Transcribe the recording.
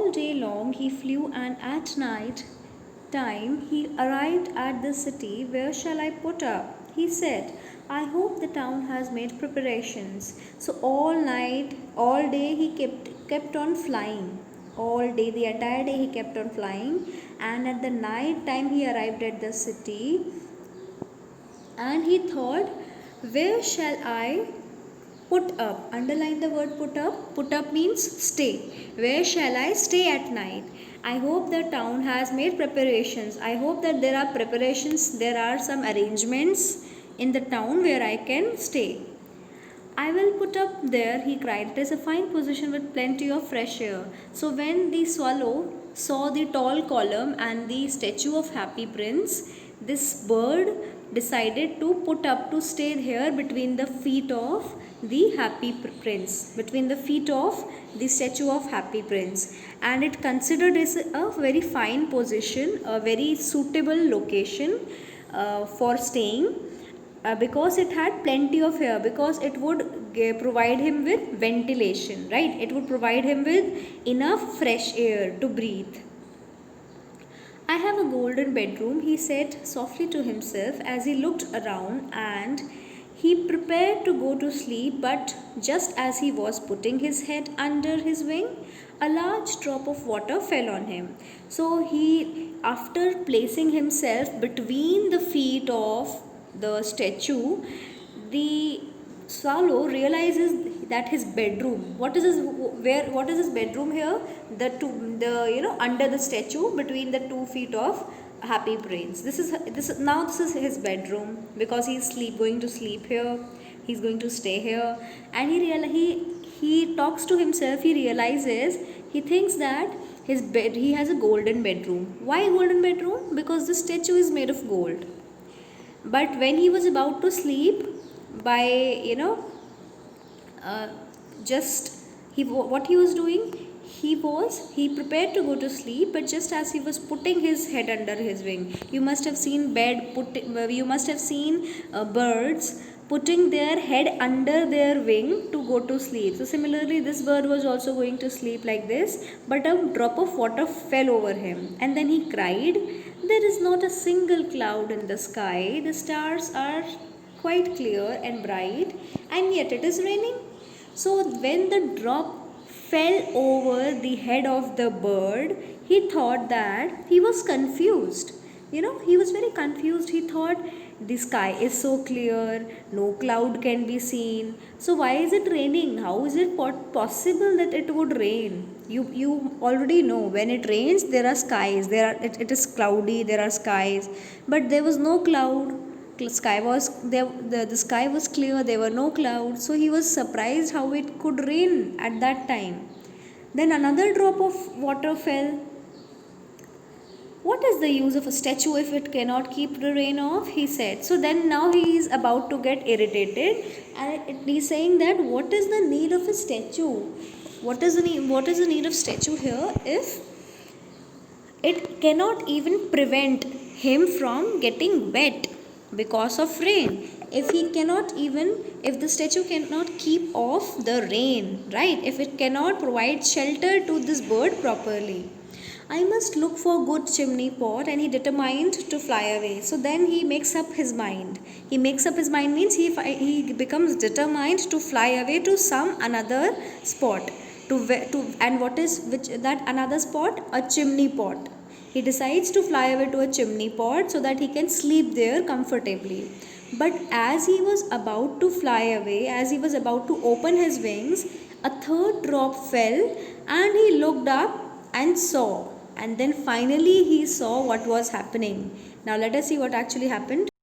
all day long he flew, and at night time he arrived at the city. Where shall I put up? He said, I hope the town has made preparations. So all night, all day he kept on flying. All day, the entire day he kept on flying, and at the night time he arrived at the city, and he thought, where shall I put up? Underline the word put up. Put up means stay. Where shall I stay at night? I hope the town has made preparations. I hope that there are preparations, there are some arrangements in the town where I can stay. I will put up there, he cried. It is a fine position with plenty of fresh air. So when the swallow saw the tall column and the statue of Happy Prince, this bird decided to put up to stay here between the feet of the Happy Prince, between the feet of the statue of Happy Prince. And it considered it a very fine position, a very suitable location for staying. Because it had plenty of air, because it would provide him with ventilation, right? It would provide him with enough fresh air to breathe. I have a golden bedroom, he said softly to himself as he looked around, and he prepared to go to sleep. But just as he was putting his head under his wing, a large drop of water fell on him. So he, after placing himself between the feet of the statue, the swallow realizes that his bedroom, what is his bedroom here? Under the statue, between the 2 feet of Happy Prince. This is his bedroom, because he's going to sleep here, he's going to stay here. And he talks to himself. He realizes, he thinks that he has a golden bedroom. Why golden bedroom? Because the statue is made of gold. But when he was about to sleep, by what he was doing, he prepared to go to sleep. But just as he was putting his head under his wing, you must have seen birds putting their head under their wing to go to sleep. So similarly, this bird was also going to sleep like this, but a drop of water fell over him, and then he cried, there is not a single cloud in the sky. The stars are quite clear and bright, and yet it is raining. So when the drop fell over the head of the bird, he thought that he was confused. He was very confused. He thought, the sky is so clear, no cloud can be seen. So why is it raining? How is it possible that it would rain? You already know, when it rains, there are skies. It is cloudy. There are skies, but there was no cloud. The sky was clear. There were no clouds. So he was surprised how it could rain at that time. Then another drop of water fell. What is the use of a statue if it cannot keep the rain off? He said. So then now he is about to get irritated, and he's saying that what is the need of a statue? What is the need of statue here if it cannot even prevent him from getting wet because of rain? If the statue cannot keep off the rain, right? If it cannot provide shelter to this bird properly, I must look for good chimney pot. And he determined to fly away. So then he makes up his mind. He makes up his mind means he becomes determined to fly away to some another spot. And what is that another spot? A chimney pot. He decides to fly away to a chimney pot so that he can sleep there comfortably. But as he was about to fly away, as he was about to open his wings, a third drop fell, and he looked up and saw. And then finally he saw what was happening. Now let us see what actually happened.